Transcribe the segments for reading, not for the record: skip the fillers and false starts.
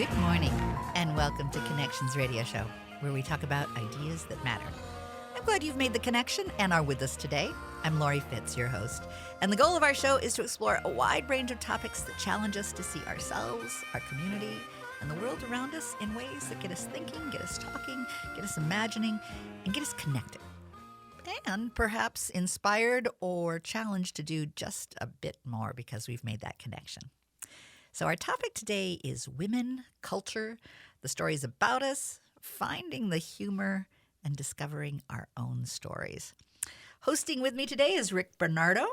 Good morning, and welcome to Connections Radio Show, where we talk about ideas that matter. I'm glad you've made the connection and are with us today. I'm Lori Fitz, your host, and the goal of our show is to explore a wide range of topics that challenge us to see ourselves, our community, and the world around us in ways that get us thinking, get us talking, get us imagining, and get us connected. And perhaps inspired or challenged to do just a bit more because we've made that connection. So our topic today is women, culture, the stories about us, finding the humor, and discovering our own stories. Hosting with me today is Rick Bernardo,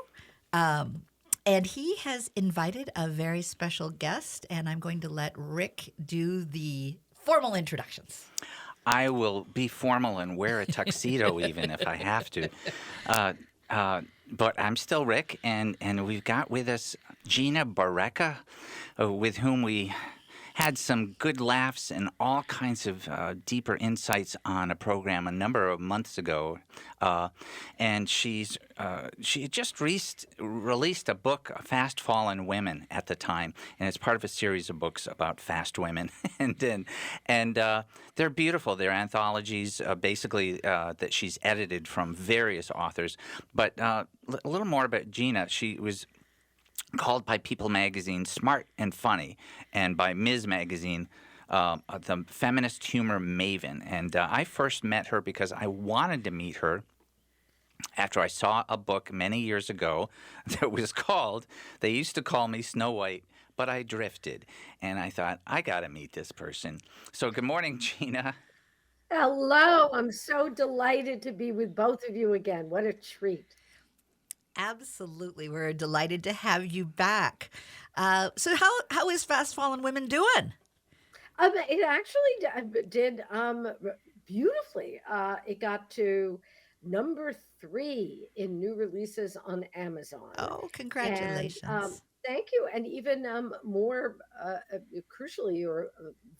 and he has invited a very special guest, and I'm going to let Rick do the formal introductions. I will be formal and wear a tuxedo even if I have to. But I'm still Rick, and we've got with us Gina Barreca, with whom we had some good laughs and all kinds of deeper insights on a program a number of months ago. And she had just released a book, Fast Fallen Women, at the time, and it's part of a series of books about fast women. and they're beautiful. They're anthologies, basically, that she's edited from various authors. But a little more about Gina. She was called by People magazine smart and funny, and by Ms. magazine the feminist humor maven. And I first met her because I wanted to meet her after I saw a book many years ago that was called, they used to call me Snow White, but I drifted. And I thought, I got to meet this person. So good morning, Gina. Hello, I'm so delighted to be with both of you again. What a treat. Absolutely. We're delighted to have you back. So how is Fast Fallen Women doing? It actually did beautifully. It got to number 3 in new releases on Amazon. Oh, congratulations. And, thank you. And even more crucially or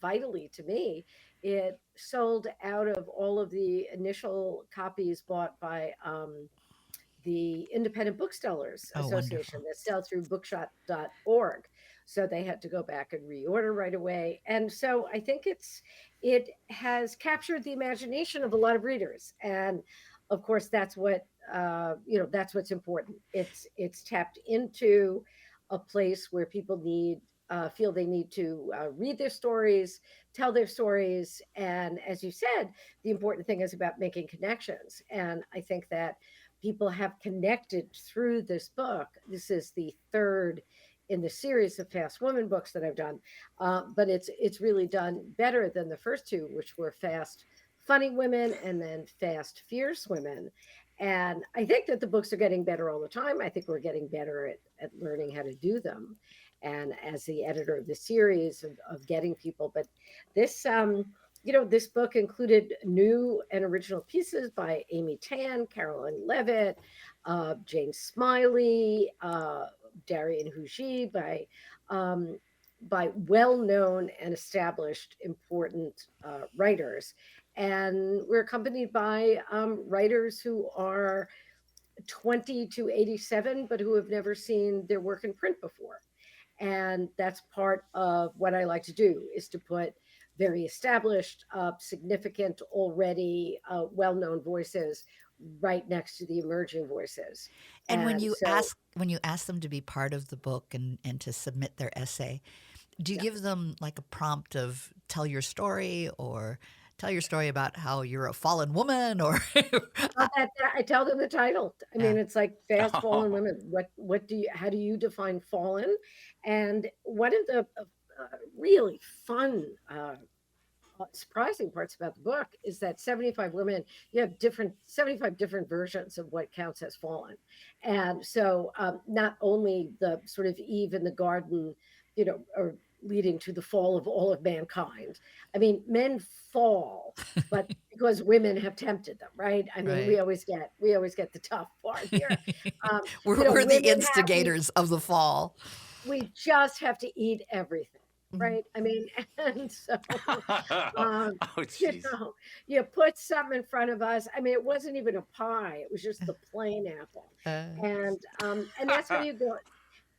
vitally to me, it sold out of all of the initial copies bought by the Independent Booksellers Association that sell through bookshop.org. So they had to go back and reorder right away. And so I think it has captured the imagination of a lot of readers. And of course, that's what, that's what's important. It's tapped into a place where people feel they need to read their stories, tell their stories. And as you said, the important thing is about making connections. And I think that people have connected through this book. This is the third in the series of Fast Women books that I've done, but it's really done better than the first two, which were Fast Funny Women and then Fast Fierce Women. And I think that the books are getting better all the time. I think we're getting better at learning how to do them. And as the editor of the series of getting people, but this, this book included new and original pieces by Amy Tan, Carolyn Levitt, Jane Smiley, Darian Huji, by well-known and established important writers. And we're accompanied by writers who are 20 to 87, but who have never seen their work in print before. And that's part of what I like to do, is to put very established, significant, already well-known voices right next to the emerging voices. And when you ask them to be part of the book and to submit their essay, do you give them like a prompt of tell your story or tell your story about how you're a fallen woman, or I tell them the title. I mean, it's like Fast Fallen Women. How do you define fallen? And one of the really fun, surprising parts about the book is that 75 women, you have 75 different versions of what counts as fallen. And so not only the sort of Eve in the garden, or leading to the fall of all of mankind. I mean, men fall, but because women have tempted them, right? I mean, we always get the tough part here. We're the instigators of the fall. We just have to eat everything, right? I mean, and so you put something in front of us. I mean, it wasn't even a pie; it was just the plain apple, and that's when you go.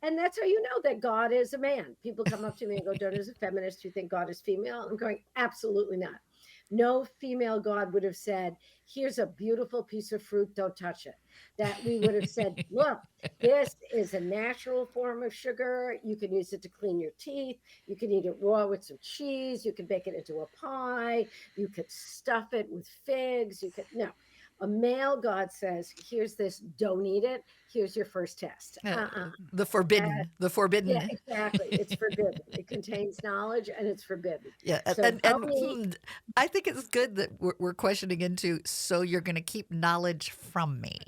And that's how you know that God is a man. People come up to me and go, "Don't, as a feminist, you think God is female?" I'm going, absolutely not. No female God would have said, "Here's a beautiful piece of fruit, don't touch it." That we would have said, "Look, this is a natural form of sugar. You can use it to clean your teeth. You can eat it raw with some cheese. You can bake it into a pie. You could stuff it with figs. You could, no." A male God says, "Here's this, don't eat it. Here's your first test." The Uh, the yeah, forbidden. exactly. It's forbidden. It contains knowledge and it's forbidden. Yeah, So don't eat. I think it's good that we're questioning into. So you're going to keep knowledge from me.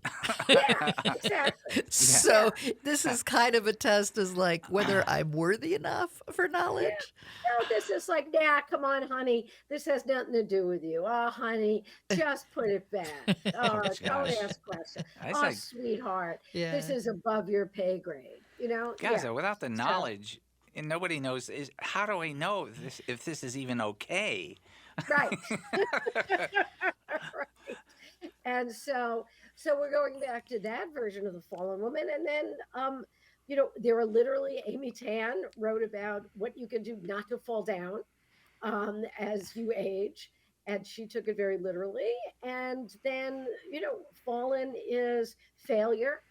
Yeah, exactly. So this is kind of a test as like whether I'm worthy enough for Yeah. knowledge. No, this is like, nah, come on, honey. This has nothing to do with you. Oh, honey, just put it back. Oh, don't Gosh. ask questions. It's Oh, like, sweetheart, Yeah. this is above your pay grade. guys, Yeah. without the So, knowledge, and nobody knows, how do I know if this is even okay? right. Right. And so we're going back to that version of the fallen woman. And then there were literally, Amy Tan wrote about what you can do not to fall down as you age. And she took it very literally. And then, fallen is failure.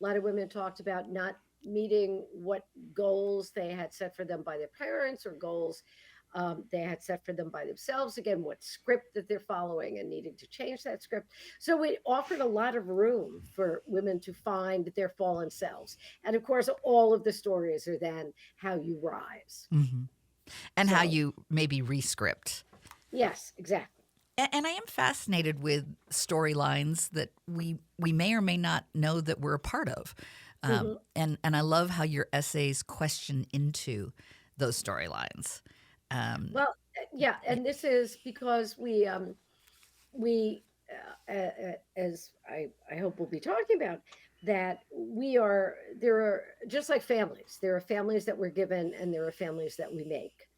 A lot of women talked about not meeting what goals they had set for them by their parents, or goals they had set for them by themselves. Again, what script that they're following and needing to change that script. So it offered a lot of room for women to find their fallen selves. And of course, all of the stories are then how you rise. Hmm. And how So, you maybe rescript. yes, exactly. And I am fascinated with storylines that we may or may not know that we're a part of. Hmm. And I love how your essays question into those storylines. Um, Well, yeah, and this is because we as I hope we'll be talking about, that there are, just like families, there are families that we're given and there are families that we make,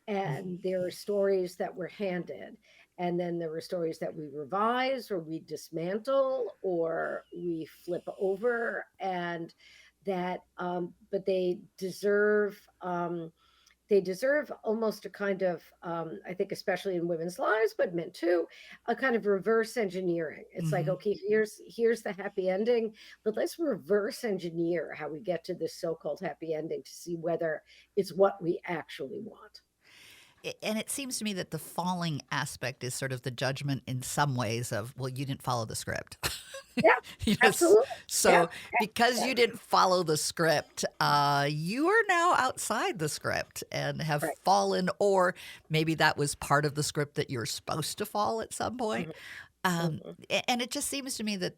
and there are stories that we're handed, and then there are stories that we revise or we dismantle or we flip over, and that but they deserve almost a kind of, I think, especially in women's lives, but men too, a kind of reverse engineering. It's like, mhm. okay, here's the happy ending, but let's reverse engineer how we get to this so-called happy ending to see whether it's what we actually want. And it seems to me that the falling aspect is sort of the judgment in some ways of, well, you didn't follow the script. Yeah, Yes. absolutely. So Yeah, because yeah, you didn't follow the script, you are now outside the script and have right. fallen, or maybe that was part of the script that you're supposed to fall at some point. Mhm, Um, mhm. and it just seems to me that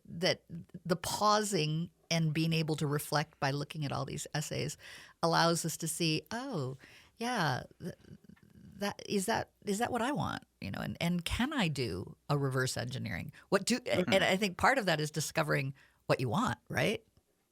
the pausing and being able to reflect by looking at all these essays allows us to see, oh, yeah, that is that what I want, and can I do a reverse engineering? And I think part of that is discovering what you want, right?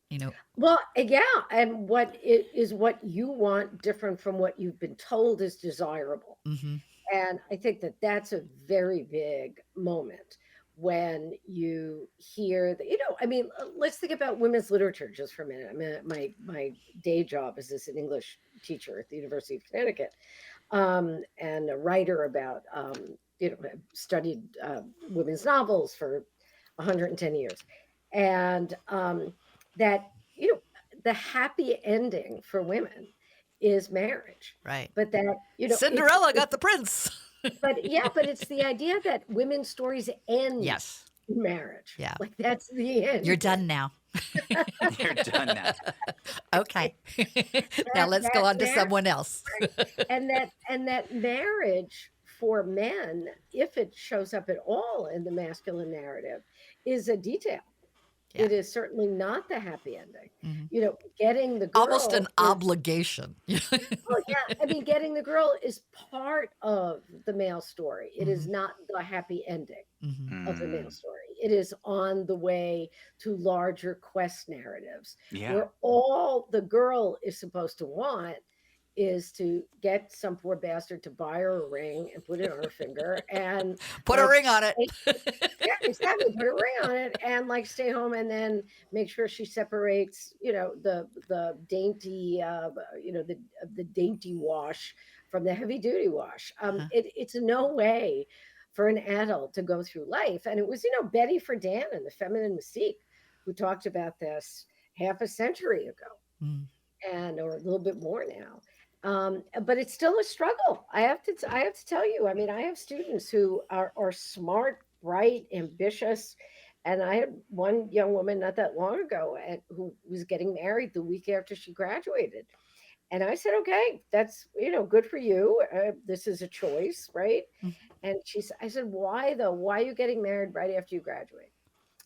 You know, Well, yeah, and what you want different from what you've been told is desirable. hmm And I think that that's a very big moment when you hear that, I mean, let's think about women's literature just for a minute. I mean, my day job is as an English teacher at the University of Connecticut, and a writer about, I've studied women's novels for 110 years. And that, the happy ending for women is marriage. right. But that, Cinderella got the prince. but yeah, but it's the idea that women's stories end Yes. in marriage. Yeah. Like that's the end. You're done now. You're done now. Okay. Now That let's go that on to marriage, someone else. and that marriage for men, if it shows up at all in the masculine narrative, is a detail. Yeah. It is certainly not the happy ending. Mhm. Getting the Almost girl an is, obligation. oh yeah, I mean, getting the girl is part of the male story. It is Mhm. not the happy ending Mhm. of the male Mm, story. It is on the way to larger quest narratives yeah. where all the girl is supposed to want is to get some poor bastard to buy her a ring and put it on her finger and Put a like ring on it. yeah, exactly. Put a ring on it and like stay home and then make sure she separates, the dainty, the dainty wash from the heavy duty wash. It's no way for an adult to go through life. And it was, Betty Friedan in The Feminine Mystique who talked about this half a century ago, or a little bit more now. But it's still a struggle. I have to tell you. I mean, I have students who are smart, bright, ambitious, and I had one young woman not that long ago who was getting married the week after she graduated, and I said, "Okay, that's good for you. This is a choice, right?" And I said, "Why though? Why are you getting married right after you graduate?"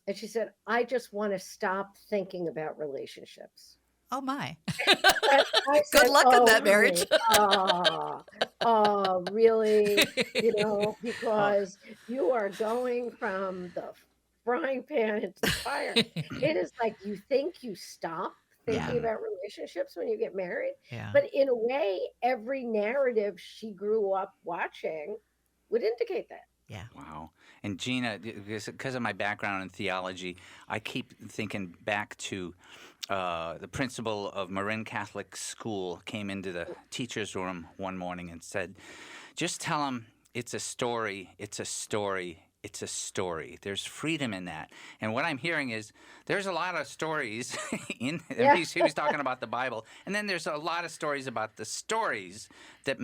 And she said, "I just want to stop thinking about relationships." Oh my. I Good said, luck in that really? marriage. Really? Because you are going from the frying pan into the fire. It is like you think you stop thinking Yeah. about relationships when you get married. Yeah. But in a way, every narrative she grew up watching would indicate that. Yeah. Wow. And Gina, because of my background in theology, I keep thinking back to the principal of Marin Catholic School came into the teacher's room one morning and said, just tell them it's a story, it's a story, it's a story. There's freedom in that. And what I'm hearing is there's a lot of stories he was talking about the Bible. And then there's a lot of stories about the stories that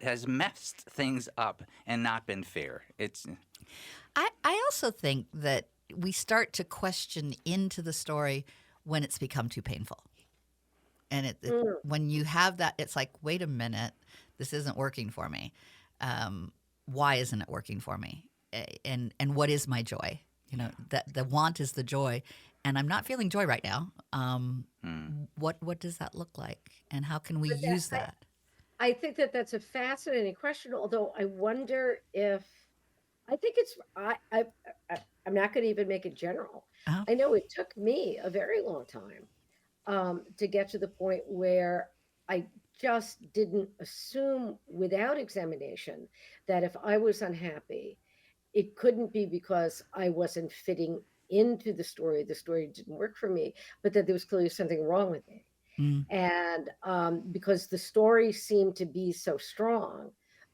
has messed things up and not been fair. I also think that we start to question into the story when it's become too painful. And when you have that, it's like, wait a minute, this isn't working for me. Why isn't it working for me? And what is my joy? That the want is the joy, and I'm not feeling joy right now. What does that look like, and how can we use that? I think that's a fascinating question. Although I wonder if I think it's I'm not going to even make it general. Oh. I know it took me a very long time to get to the point where I just didn't assume without examination that if I was unhappy, it couldn't be because I wasn't fitting into the story didn't work for me, but that there was clearly something wrong with me. And because the story seemed to be so strong,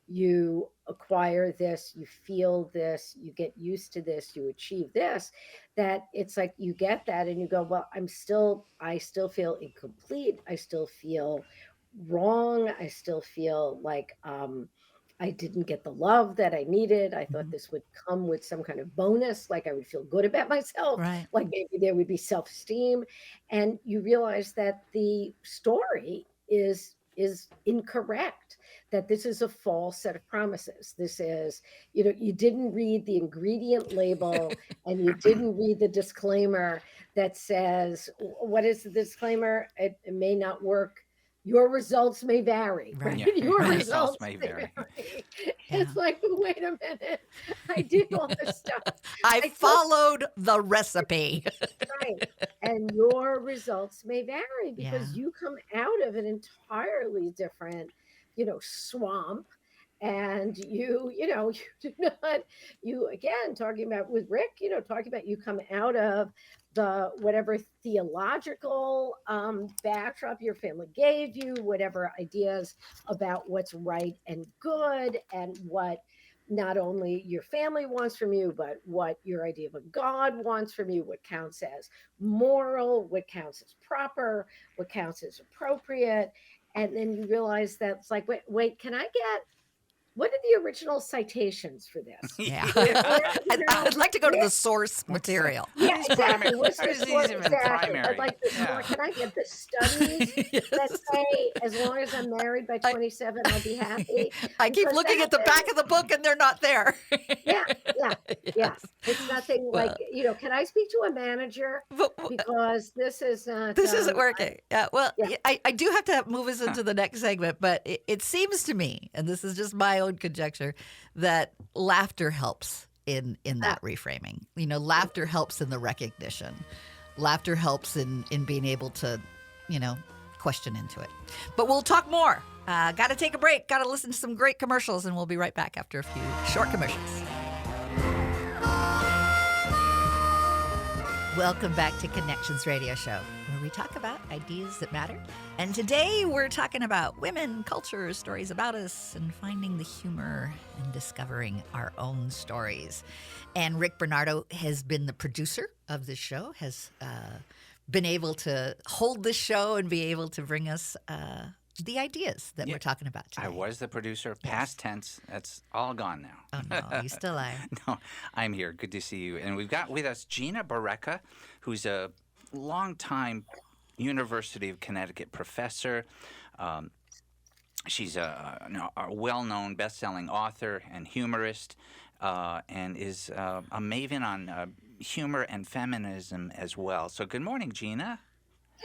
you acquire this, you feel this, you get used to this, you achieve this, that it's like you get that and you go, well, I still feel incomplete. I still feel wrong. I still feel like I didn't get the love that I needed. I thought this would come with some kind of bonus, like I would feel good about myself, Right. like maybe there would be self-esteem. And you realize that the story is incorrect, that this is a false set of promises. This is, you didn't read the ingredient label and you didn't read the disclaimer that says, what is the disclaimer? It may not work. Your results may vary. Right. Yeah. Your Results results may may vary. vary. It's like, wait a minute. I did all this stuff. I followed the recipe. Right. And your results may vary because you come out of an entirely different, swamp. And you do not, again, talking about with Rick, talking about you come out of the whatever theological backdrop your family gave you, whatever ideas about what's right and good, and what not only your family wants from you, but what your idea of a God wants from you, what counts as moral, what counts as proper, what counts as appropriate. And then you realize that it's like, wait, can I get, what are the original citations for this? Yeah. I'd like to go to the source material. Yeah, exactly. What's What the is source? even Exactly. primary? I'd like the source. Can I get the studies that say, as long as I'm married by 27, I'll be happy? I keep Because looking at the back of the book and they're not there. Yeah. It's nothing like, can I speak to a manager? Because this is not. This isn't working. I do have to move us into the next segment, but it seems to me, and this is just my own conjecture, that laughter helps in that reframing. Laughter helps in the recognition. Laughter helps in being able to, question into it. But we'll talk more. Got to take a break. Got to listen to some great commercials, and we'll be right back after a few short commercials. Welcome back to Connections Radio Show, where we talk about ideas that matter. And today we're talking about women, culture, stories about us, and finding the humor and discovering our own stories. And Rick Bernardo has been the producer of this show, has been able to hold this show and be able to bring us the ideas that we're talking about today. I was the producer, past tense. That's all gone now. Oh, no, you still are. No, I'm here. Good to see you. And we've got with us Gina Barreca, who's a longtime University of Connecticut professor. She's a well-known best-selling author and humorist, and is a maven on humor and feminism as well. So good morning, Gina.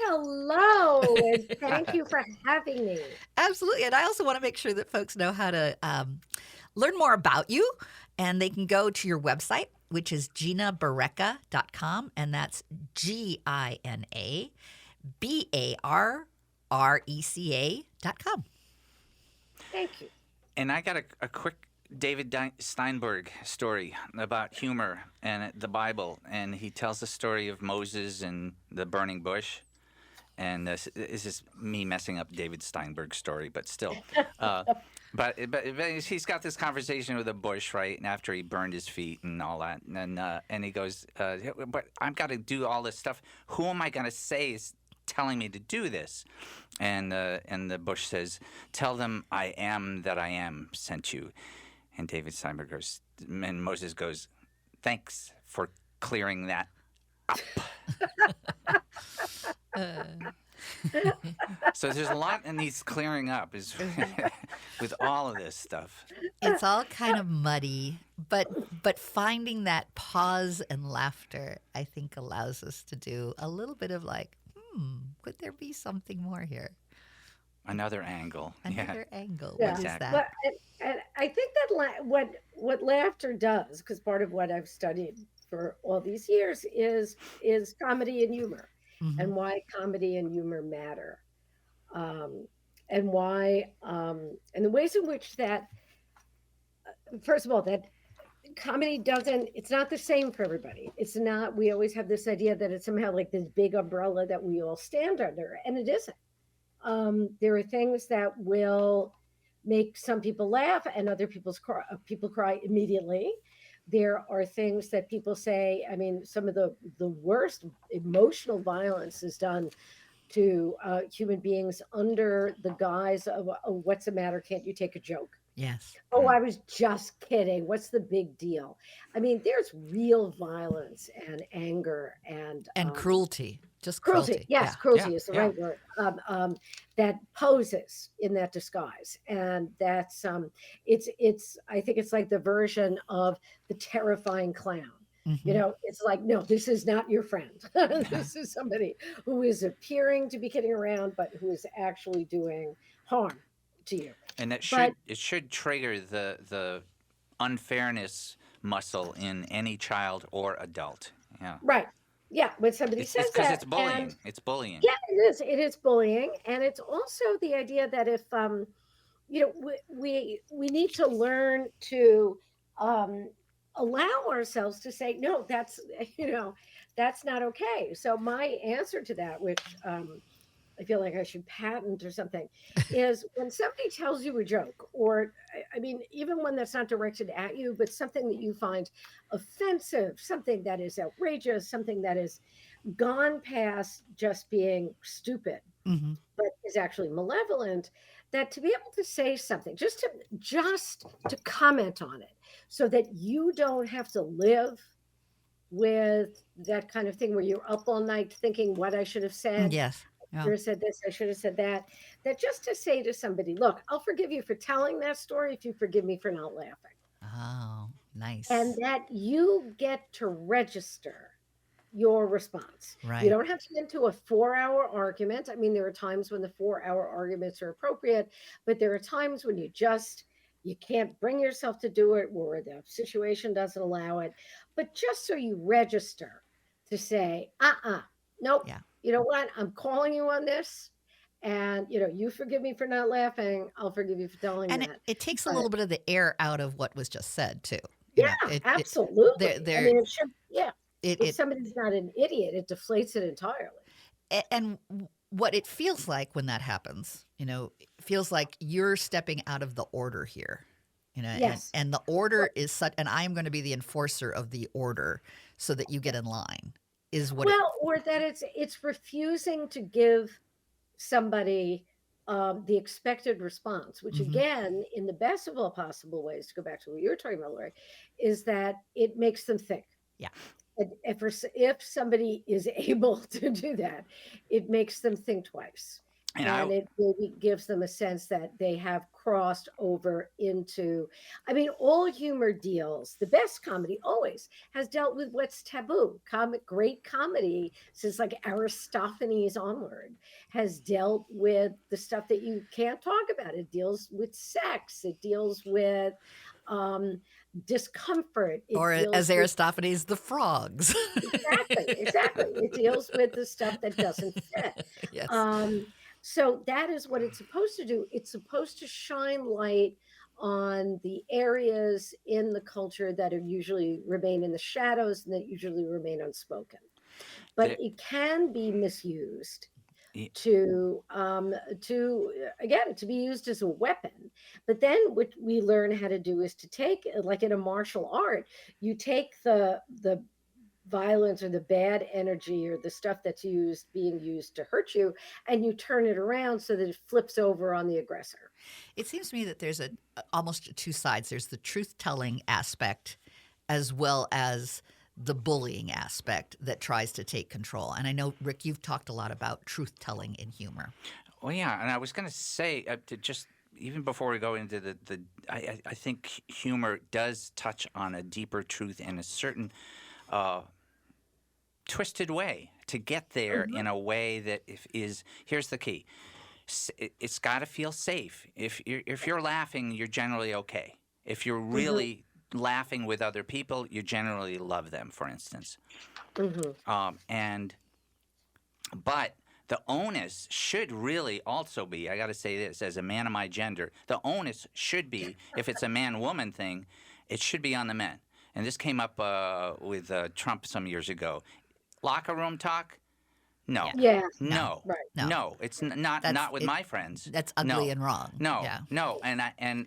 Hello, and thank you for having me. Absolutely. And I also want to make sure that folks know how to learn more about you. And they can go to your website, which is ginabarreca.com. And that's GINABARRECA.com. Thank you. And I got a quick David Steinberg story about humor and the Bible. And he tells the story of Moses and the burning bush. And this is me messing up David Steinberg's story, but still. But he's got this conversation with a bush, right? And after he burned his feet and all that. And he goes, but I've got to do all this stuff. Who am I going to say is telling me to do this? And the bush says, tell them I am that I am sent you. And David Steinberg goes, and Moses goes, thanks for clearing that up. So there's a lot in these clearing up is with all of this stuff. It's all kind of muddy, but finding that pause and laughter, I think, allows us to do a little bit of like, could there be something more here? Another angle. Another angle. Yeah. What is that? Well, and I think that what laughter does, because part of what I've studied for all these years is comedy and humor. Mm-hmm. And why comedy and humor matter, and why, and the ways in which that, first of all, that comedy it's not the same for everybody. It's not, we always have this idea that it's somehow like this big umbrella that we all stand under, and it isn't. There are things that will make some people laugh and other people cry immediately. There are things that people say, I mean, some of the worst emotional violence is done to human beings under the guise of, oh, what's the matter? Can't you take a joke? Yes. Oh, I was just kidding. What's the big deal? I mean, there's real violence and anger and cruelty. Just cruelty. cruelty. Yes, Yeah. cruelty is the right word. That poses in that disguise, and that's it's. I think it's like the version of the terrifying clown. Mm-hmm. You know, it's like, no, this is not your friend. This is somebody who is appearing to be kidding around, but who is actually doing harm to you. And it should trigger the unfairness muscle in any child or adult. Yeah. Right. Yeah. When somebody says it's because that, it's bullying. and, It's bullying. yeah, it is. It is bullying, and it's also the idea that if you know, we need to learn to allow ourselves to say, no, that's, you know, that's not okay. So my answer to that, which I feel like I should patent or something, is when somebody tells you a joke, or I mean, even one that's not directed at you, but something that you find offensive, something that is outrageous, something that is gone past just being stupid, Mm-hmm. but is actually malevolent, that to be able to say something, just to comment on it, so that you don't have to live with that kind of thing where you're up all night thinking what I should have said. Yes. I Yeah. should have said this, I should have said that. That just to say to somebody, look, I'll forgive you for telling that story if you forgive me for not laughing. Oh, nice. And that you get to register your response. Right. You don't have to get into a 4-hour argument. I mean, there are times when the 4-hour arguments are appropriate, but there are times when you can't bring yourself to do it, or the situation doesn't allow it. But just so you register to say, nope. Yeah. You know what? I'm calling you on this. And you forgive me for not laughing, I'll forgive you for telling And that. it takes a But little bit of the air out of what was just said too. yeah, It absolutely. I there mean, it should. Yeah, if it somebody's not an idiot, it deflates it entirely. and what it feels like when that happens, it feels like you're stepping out of the order here. Yes. And the order is such, and I am going to be the enforcer of the order so that you get in line, is what Well, or that it's refusing to give somebody the expected response, which Mhm. again, in the best of all possible ways, to go back to what you were talking about, Lori, is that it makes them think. Yeah. And if somebody is able to do that, it makes them think twice. And it maybe gives them a sense that they have crossed over into, I mean, all humor deals, the best comedy always has dealt with what's taboo. Great comedy, since like Aristophanes onward, has dealt with the stuff that you can't talk about. It deals with sex, it deals with discomfort. or It deals as with Aristophanes, the frogs. exactly. It deals with the stuff that doesn't fit. Yes. So that is what it's supposed to do. It's supposed to shine light on the areas in the culture that are usually remain in the shadows and that usually remain unspoken. But it can be misused to again, to be used as a weapon. But then what we learn how to do is to take, like in a martial art, you take the violence or the bad energy or the stuff that's being used to hurt you, and you turn it around so that it flips over on the aggressor. It seems to me that there's almost two sides. There's the truth-telling aspect as well as the bullying aspect that tries to take control. And I know, Rick, you've talked a lot about truth-telling in humor. Well, yeah, and I was going to say, just even before we go into I think humor does touch on a deeper truth in a certain twisted way to get there in a way that here's the key. It's got to feel safe. If you're laughing, you're generally okay. If you're really laughing with other people, you generally love them, for instance. But the onus should really also be, I got to say this, as a man of my gender, the onus should be, if it's a man-woman thing, it should be on the men. And this came up with Trump some years ago. Locker room talk? No. Yeah. No. Right. No. It's not with my friends. That's ugly and wrong. No. Yeah. No. And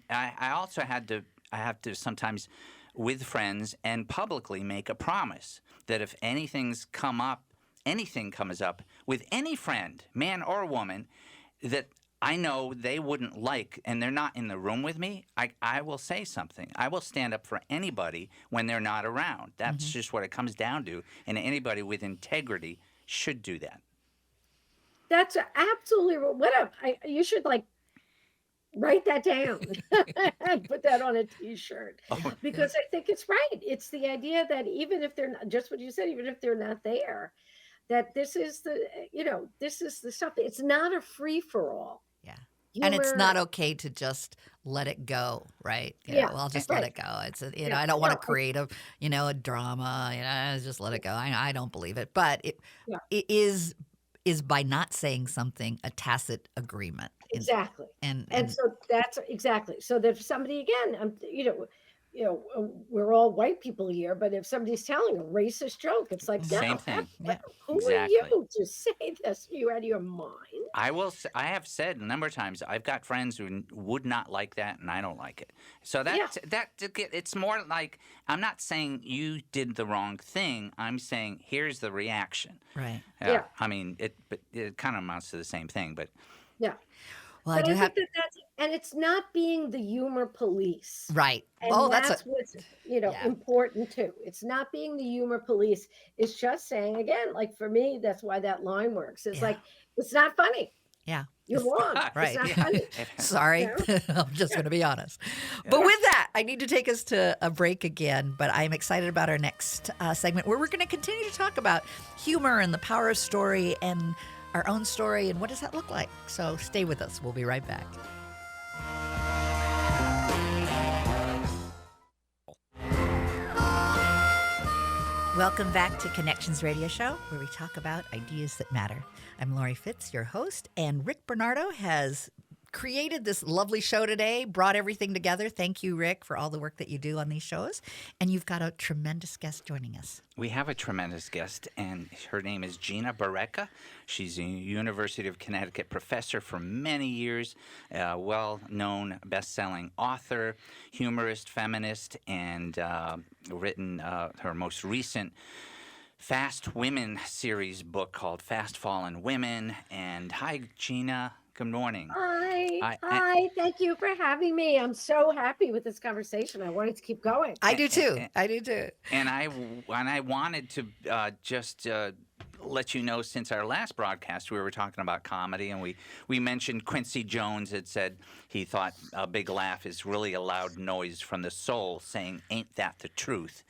I also have to sometimes with friends and publicly make a promise that if anything comes up with any friend, man or woman, that I know they wouldn't like, and they're not in the room with me, I will say something. I will stand up for anybody when they're not around. That's just what it comes down to. And anybody with integrity should do that. That's absolutely you should write that down and put that on a t-shirt, because I think it's right. It's the idea that even if they're not, just what you said, even if they're not there, that this is the stuff. It's not a free-for-all. Yeah. Humor, and it's not okay to just let it go, right? I'll just let it go. It's I don't want to create a drama. Just let it go. I don't believe it, but it is by not saying something a tacit agreement. Exactly. And so that's exactly. So that if somebody, again, we're all white people here, but if somebody's telling a racist joke, it's like, same thing. Who are you to say this? Are you out of your mind? I have said a number of times, I've got friends who would not like that, and I don't like it. So it's more like, I'm not saying you did the wrong thing. I'm saying here's the reaction. Right. I mean, it kind of amounts to the same thing, but yeah. Well, but I think that's, and it's not being the humor police. Right. And that's what's important too. It's not being the humor police. It's just saying, again, like for me, that's why that line works. It's like, it's not funny. Yeah. You're wrong. Right. It's not funny. Sorry. I'm just going to be honest. But with that, I need to take us to a break again. But I'm excited about our next segment where we're going to continue to talk about humor and the power of story and our own story and what does that look like. So stay with us. We'll be right back. Welcome back to Connections Radio Show, where we talk about ideas that matter. I'm Lori Fitz, your host, and Rick Bernardo has created this lovely show today, brought everything together. Thank you, Rick, for all the work that you do on these shows. And you've got a tremendous guest joining us. We have a tremendous guest, and her name is Gina Barreca. She's a University of Connecticut professor for many years, a well-known best-selling author, humorist, feminist, and written her most recent Fast Women series book called Fast Fallen Women. And hi, Gina. Good morning. Hi. Thank you for having me. I'm so happy with this conversation. I wanted to keep going. I do too. And I wanted to just let you know, since our last broadcast, we were talking about comedy, and we mentioned Quincy Jones had said he thought a big laugh is really a loud noise from the soul, saying, "Ain't that the truth?"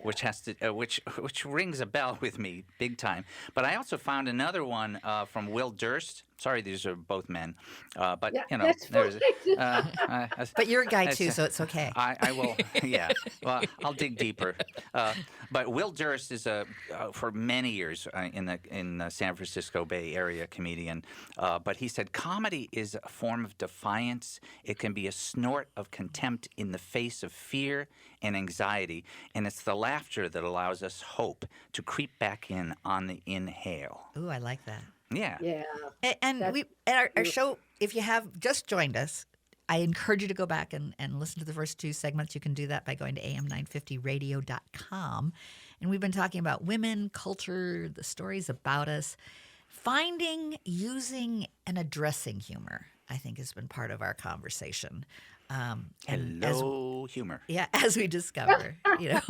Which has to which rings a bell with me big time. But I also found another one from Will Durst. Sorry, these are both men, but Yeah, you know, that's there's. But you're a guy too, so it's okay. I will, yeah. Well, I'll dig deeper. But Will Durst is for many years in the San Francisco Bay Area comedian. But he said comedy is a form of defiance. It can be a snort of contempt in the face of fear and anxiety, and it's the laughter that allows us hope to creep back in on the inhale. Ooh, I like that. Yeah. Yeah. And That's we at our show, if you have just joined us, I encourage you to go back and listen to the first two segments. You can do that by going to am950radio.com. And we've been talking about women, culture, the stories about us. Finding, using, and addressing humor, I think, has been part of our conversation. And Hello, humor. as we discover, is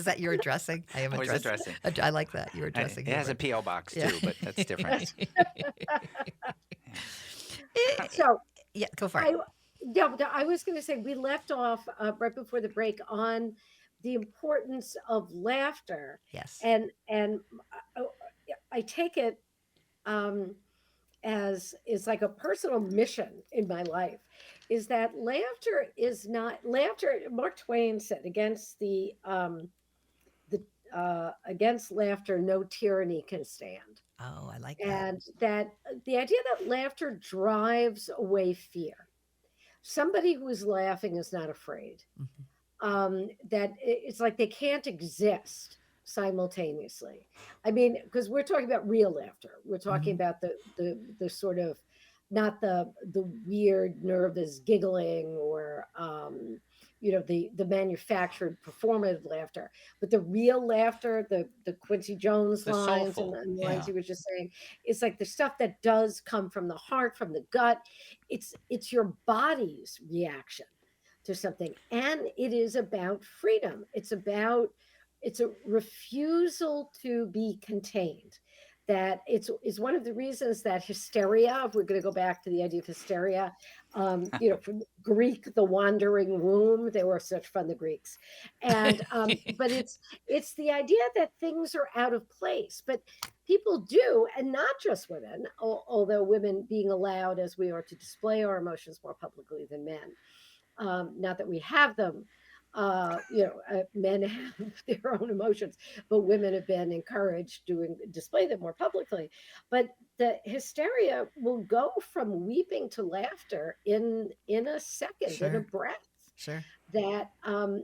that your addressing? I am Always addressing. addressing. I like that. You're addressing. It has a humor. P.O. box too, Yeah. but that's different. So Yeah, go for it. I was going to say we left off right before the break on the importance of laughter, Yes. and I take it as is like a personal mission in my life, is that laughter is not laughter. Mark Twain said, against against laughter no tyranny can stand. Oh, I like that. And that the idea that laughter drives away fear. Somebody who is laughing is not afraid. Mhm. That it's like they can't exist simultaneously. I mean, because we're talking about real laughter. We're talking about the sort of not the weird nervous giggling or the manufactured performative laughter, but the real laughter, the Quincy Jones The lines soulful, and the lines yeah. he was just saying, it's like the stuff that does come from the heart, from the gut. It's your body's reaction to something, and it is about freedom. It's a refusal to be contained. That is one of the reasons that hysteria, if we're going to go back to the idea of hysteria, from Greek, the wandering womb, they were such fun, the Greeks. And, but it's the idea that things are out of place, but people do, and not just women, although women being allowed as we are to display our emotions more publicly than men. Not that we have them. Men have their own emotions, but women have been encouraged to display them more publicly. But the hysteria will go from weeping to laughter in a second, in a Sure. breath. Sure. That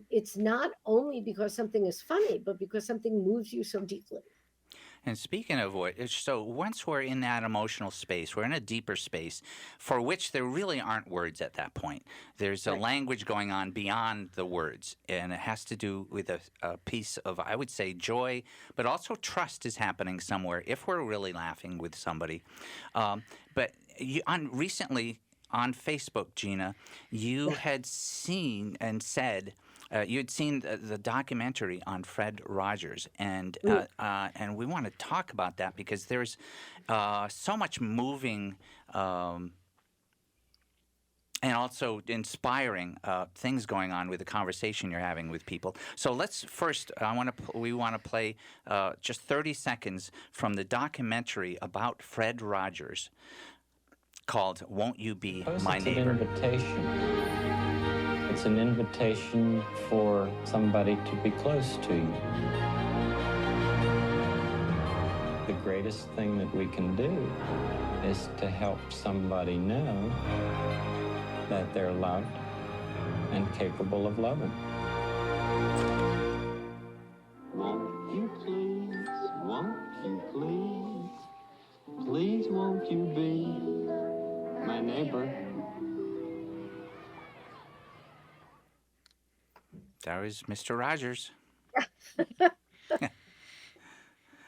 it's not only because something is funny, but because something moves you so deeply. And speaking of so once we're in that emotional space, we're in a deeper space for which there really aren't words at that point. There's a Right. language going on beyond the words, and it has to do with a piece of, I would say, joy, but also trust is happening somewhere if we're really laughing with somebody. But recently on Facebook, Gina, you had seen and said, you had seen the documentary on Fred Rogers, and we want to talk about that because there's so much moving and also inspiring things going on with the conversation you're having with people. So let's first, we want to play just 30 seconds from the documentary about Fred Rogers called "Won't You Be My It's an Neighbor?" invitation. It's It's an invitation for somebody to be close to you. The greatest thing that we can do is to help somebody know that they're loved and capable of loving. Won't you please, won't you please, please won't you be my neighbor? That was Mr. Rogers. Does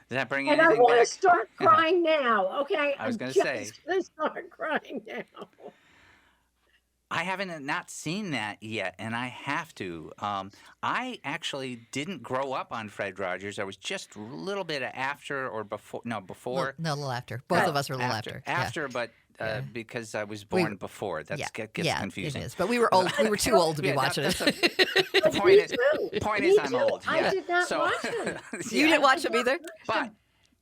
that bring And I anything want back? to start crying now, okay? I was I'm gonna just say. going to start crying now. I haven't not seen that yet, and I have to. I actually didn't grow up on Fred Rogers. I was just a little bit after or before. No, before. No, a little after. Both of us were a little after. Yeah. After, but Yeah. Because I was born before. That gets confusing. It is. But we were old. We were too old to be watching it. The Me point too. is, Me I'm too. old. I Yeah. did not So- watch him. You didn't watch him either?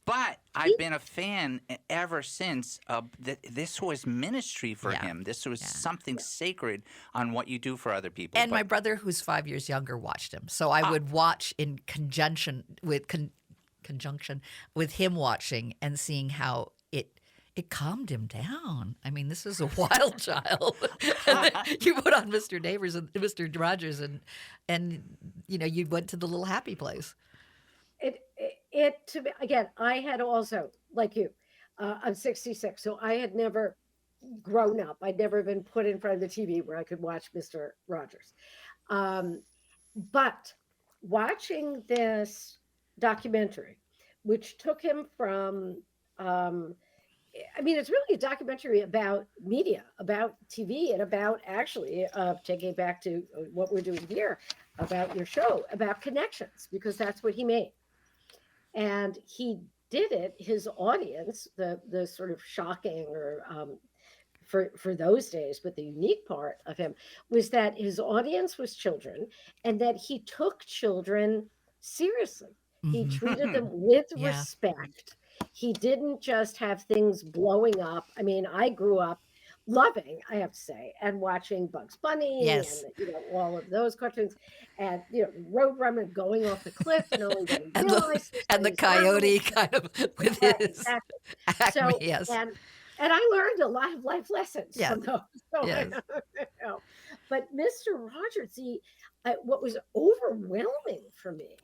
But I've been a fan ever since. This was ministry for Yeah. him. This was Yeah. something sacred on what you do for other people. And But- my brother, who's 5 years younger, watched him. So I would watch in conjunction with him watching and seeing how it calmed him down. I mean, this is a wild child. And then you put on Mr. Neighbors and Mr. Rogers, and you went to the little happy place. It to me again. I had also, like you, I'm 66, so I had never grown up. I'd never been put in front of the TV where I could watch Mr. Rogers. But watching this documentary, which took him from, it's really a documentary about media, about TV, and about actually taking it back to what we're doing here, about your show, about connections, because that's what he made. And he did it, his audience, the sort of shocking or for those days, but the unique part of him was that his audience was children and that he took children seriously. He treated them with Yeah. respect. He didn't just have things blowing up. I mean, I grew up loving, I have to say, and watching Bugs Bunny Yes. and all of those cartoons, and Roadrunner going off the cliff and only getting And realized the coyote kind of with his exactly. acme, yes. And I learned a lot of life lessons Yeah. from those. So, Yes. But Mr. Rogers, what was overwhelming for me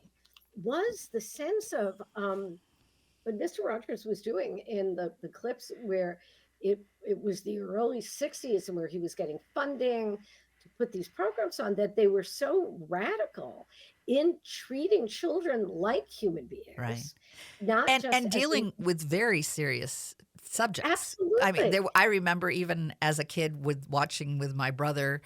was the sense of what Mr. Rogers was doing in the clips where it was the early 60s and where he was getting funding to put these programs on, that they were so radical in treating children like human beings. Right. Not just And as dealing with very serious subjects. Absolutely. I mean, I remember even as a kid watching with my brother,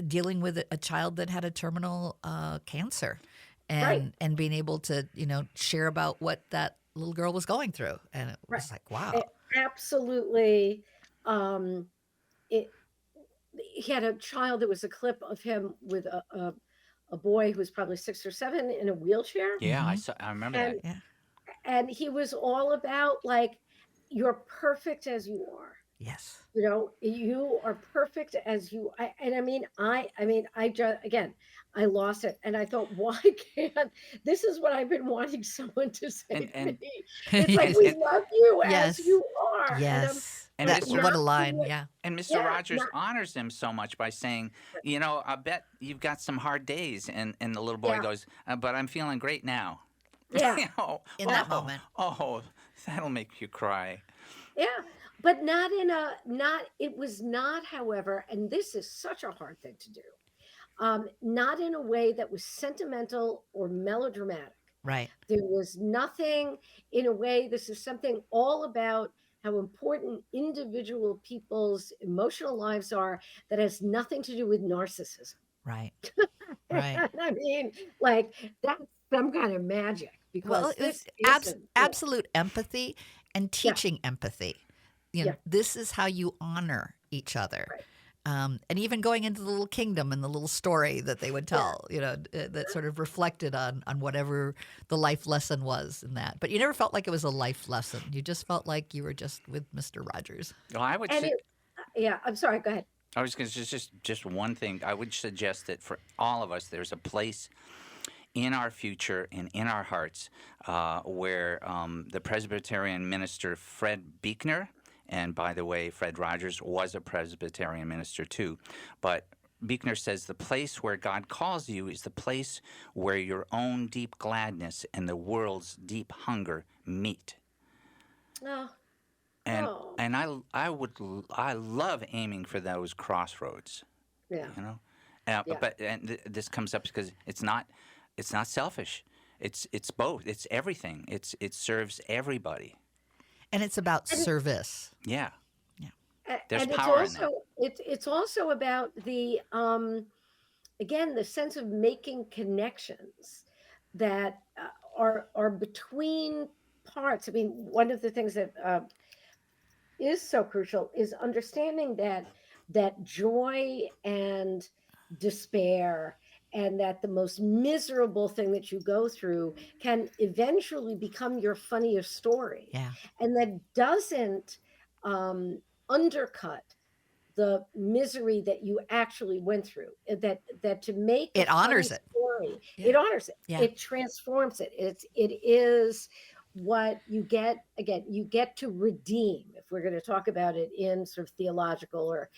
dealing with a child that had a terminal cancer, and being able to share about what that little girl was going through, and it was like, wow. Absolutely. He had a child that was a clip of him with a boy who was probably 6 or 7 in a wheelchair. Yeah, Mhm. I remember And, that. and he was all about like, you're perfect as you are. Yes. You are perfect as you. I just, again, I lost it, and I thought, why can't this is what I've been wanting someone to say to me? It's like, we love you Yes. as you are. And Yes. And That, Mr. what a line. Yeah. And Mr. Yeah, Rogers not- honors him so much by saying, I bet you've got some hard days. And the little boy Yeah. goes, but I'm feeling great now. Yeah. In that moment. Oh, that'll make you cry. Yeah, but it was not, however, and this is such a hard thing to do, not in a way that was sentimental or melodramatic. Right. There was nothing in a way, this is something all about how important individual people's emotional lives are, that has nothing to do with narcissism. Right. Right. I mean, like, that's some kind of magic, because Well, this it's isn't- absolute empathy and teaching empathy. Yeah. This is how you honor each other. Right. And even going into the little kingdom and the little story that they would tell, that sort of reflected on whatever the life lesson was in that. But you never felt like it was a life lesson. You just felt like you were just with Mr. Rogers. Well, I would And say, I'm sorry, go ahead. I was going to just one thing. I would suggest that for all of us, there's a place in our future and in our hearts where the Presbyterian minister Fred Buechner, and by the way, Fred Rogers was a Presbyterian minister too, but Buechner says the place where God calls you is the place where your own deep gladness and the world's deep hunger meet. Oh, And oh, and I love aiming for those crossroads, yeah, you know. yeah. But this comes up because it's not selfish. It's both. It's everything. It serves everybody. And it's about And service. Yeah. There's and it's power in that. also it's also about the again the sense of making connections that are between parts. I mean, one of the things that is so crucial is understanding that joy and despair, and that the most miserable thing that you go through can eventually become your funniest story, Yeah. and that doesn't um, undercut the misery that you actually went through. That to make a It funny honors it. story, Yeah. it honors it. Yeah. It transforms it. It is what you get. Again, you get to redeem, if we're going to talk about it in sort of theological or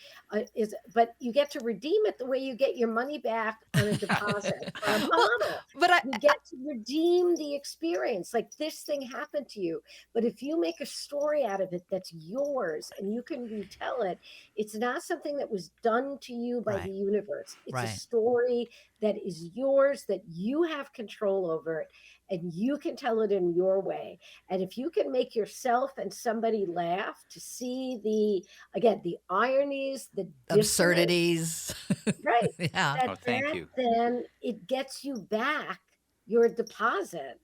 but you get to redeem it the way you get your money back on a deposit or a Well, bottle. but You get to redeem the experience. Like, this thing happened to you, but if you make a story out of it that's yours and you can retell it, it's not something that was done to you by Right. the universe. It's a Right. story that is yours, that you have control over it, and you can tell it in your way. And if you can make yourself and somebody laugh to see the ironies, the dissonance, absurdities. right? Yeah. Oh, thank you. Then it gets you back your deposit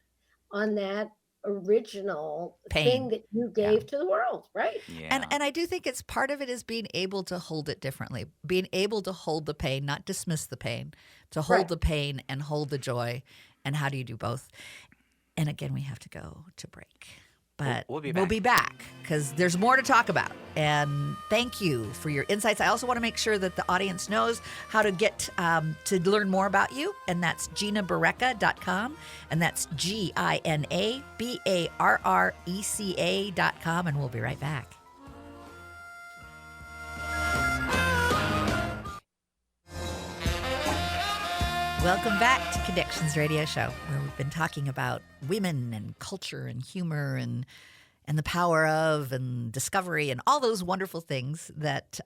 on that original thing Pain. that you Yeah. gave to the world, right? Yeah. And I do think it's part of it is being able to hold it differently, being able to hold the pain, not dismiss the pain, to hold Right. the pain and hold the joy. And how do you do both? And again, we have to go to break. But We'll be we'll back. be back because there's more to talk about. And thank you for your insights. I also want to make sure that the audience knows how to get to learn more about you. And that's GinaBarreca.com. And that's GinaBarreca.com. And we'll be right back. Welcome back to Connections Radio Show, where we've been talking about women and culture and humor and the power of and discovery and all those wonderful things that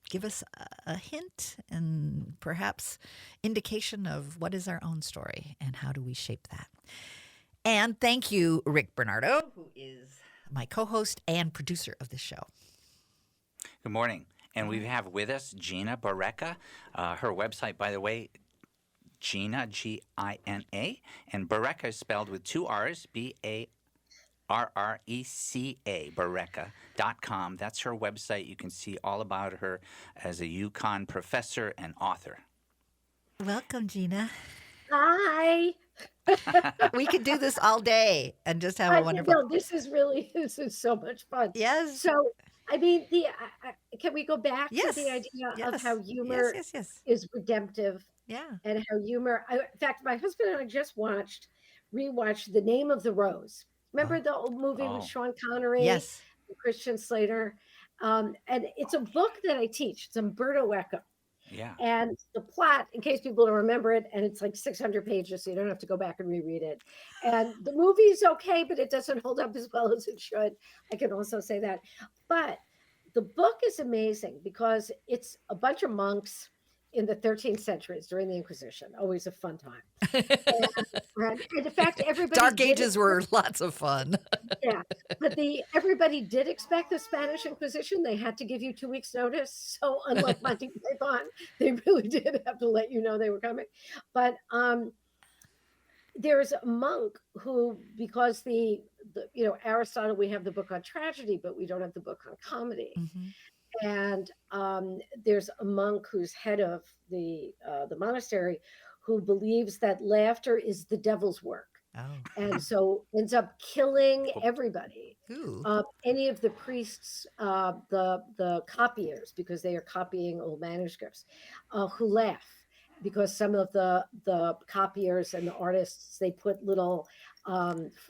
give us a hint and perhaps indication of what is our own story and how do we shape that. And thank you, Rick Bernardo, who is my co-host and producer of this show. Good morning. And we have with us Gina Barreca. Her website, by the way, Gina, Gina, and Barreca is spelled with two R's, Barreca, Barreca.com. That's her website. You can see all about her as a UConn professor and author. Welcome, Gina. Hi. We could do this all day and just have a wonderful... No, this is so much fun. Yes. So, I mean, can we go back Yes. to the idea Yes. of how humor Yes. is redemptive, Yeah. and how humor? In fact, my husband and I just rewatched The Name of the Rose. Remember the old movie Oh. with Sean Connery, Yes. and Christian Slater, and it's a book that I teach. It's Umberto Eco. Yeah. And the plot, in case people don't remember it, and it's like 600 pages, so you don't have to go back and reread it. And the movie's okay, but it doesn't hold up as well as it should. I can also say that. But the book is amazing because it's a bunch of monks in the 13th century during the Inquisition. Always a fun time. And in fact, everybody Dark did Ages were lots of fun. yeah, but everybody did expect the Spanish Inquisition. They had to give you 2 weeks notice. So unlike Monty Python, they really did have to let you know they were coming. But there's a monk who, because the Aristotle, we have the book on tragedy, but we don't have the book on comedy. Mhm. And there's a monk who's head of the monastery who believes that laughter is the devil's work. Oh. and so ends up killing everybody. Ooh. Any of the priests, the copiers, because they are copying old manuscripts, who laugh because some of the copiers and the artists, they put little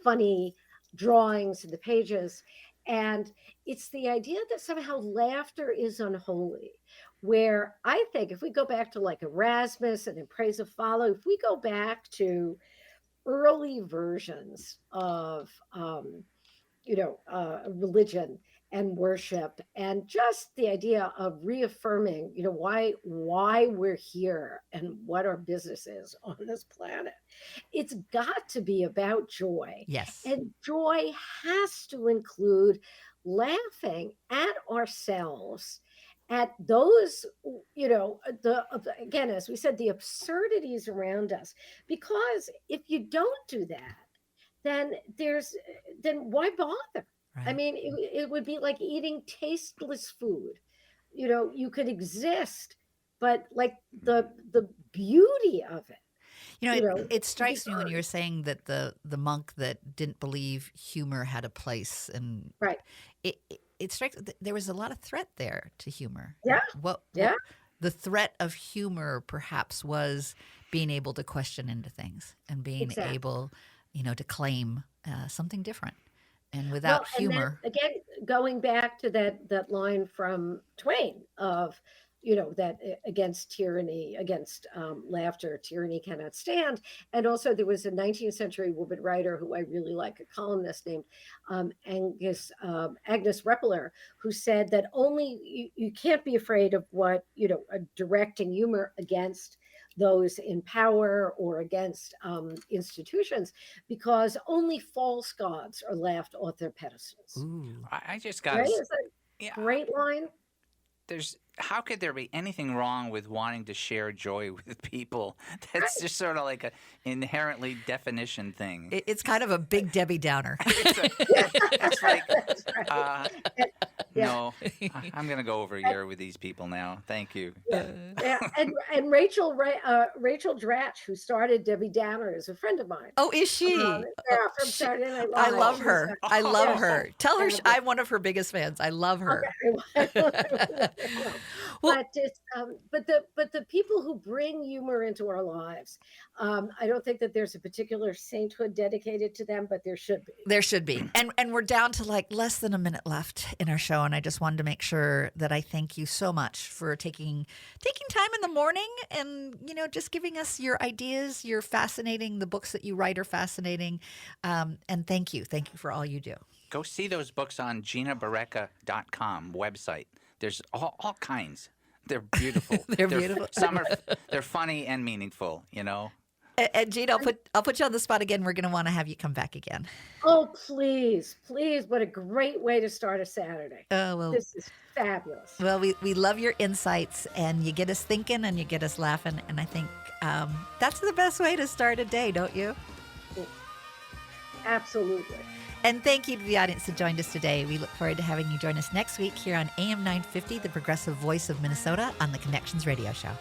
funny drawings in the pages, and it's the idea that somehow laughter is unholy. Where I think if we go back to like Erasmus and In Praise of Folly, if we go back to early versions of religion and worship, and just the idea of reaffirming why we're here and what our business is on this planet, it's got to be about joy. Yes. And joy has to include laughing at ourselves, at those, again, as we said, the absurdities around us. Because if you don't do that, then why bother? Right. I mean, it would be like eating tasteless food. You could exist, but like the beauty of it. It strikes me when you were saying that the monk that didn't believe humor had a place, and Right. It strikes there was a lot of threat there to humor. Yeah. What the threat of humor perhaps was being able to question into things and being Exactly. able, to claim something different. And without humor, and then, again, going back to that line from Twain of, that against tyranny, against laughter, tyranny cannot stand. And also there was a 19th century woman writer who I really like, a columnist named Agnes Reppeler, who said that only you can't be afraid of what, directing humor against those in power or against institutions, because only false gods are laughed off their pedestals. ooh, I just got Right? Is that yeah. a great line? How could there be anything wrong with wanting to share joy with people? That's just sort of like an inherently definition thing. it's kind of a big Debbie Downer. It's like, Yeah. no, I'm going to go over here with these people now. Thank you. Yeah, and Rachel Dratch, who started Debbie Downer, is a friend of mine. Oh, is she? Yeah, from Saturday Night I Live. love She's her. a- I love yeah. her. Tell her I'm one of her biggest fans. I love her. Well- but the people who bring humor into our lives, I don't think that there's a particular sainthood dedicated to them, but there should be. There should be. And we're down to like less than a minute left in our show. And I just wanted to make sure that I thank you so much for taking time in the morning and, just giving us your ideas. You're fascinating. The books that you write are fascinating. And thank you. Thank you for all you do. Go see those books on GinaBarreca.com website. There's all kinds. They're beautiful. They're beautiful. They're funny and meaningful, And Gina, I'll put you on the spot again. We're going to want to have you come back again. Oh, please. What a great way to start a Saturday. Oh, well. This is fabulous. Well, we love your insights, and you get us thinking and you get us laughing. And I think that's the best way to start a day, don't you? Absolutely. And thank you to the audience that joined us today. We look forward to having you join us next week here on AM 950, the progressive voice of Minnesota, on the Connections Radio Show.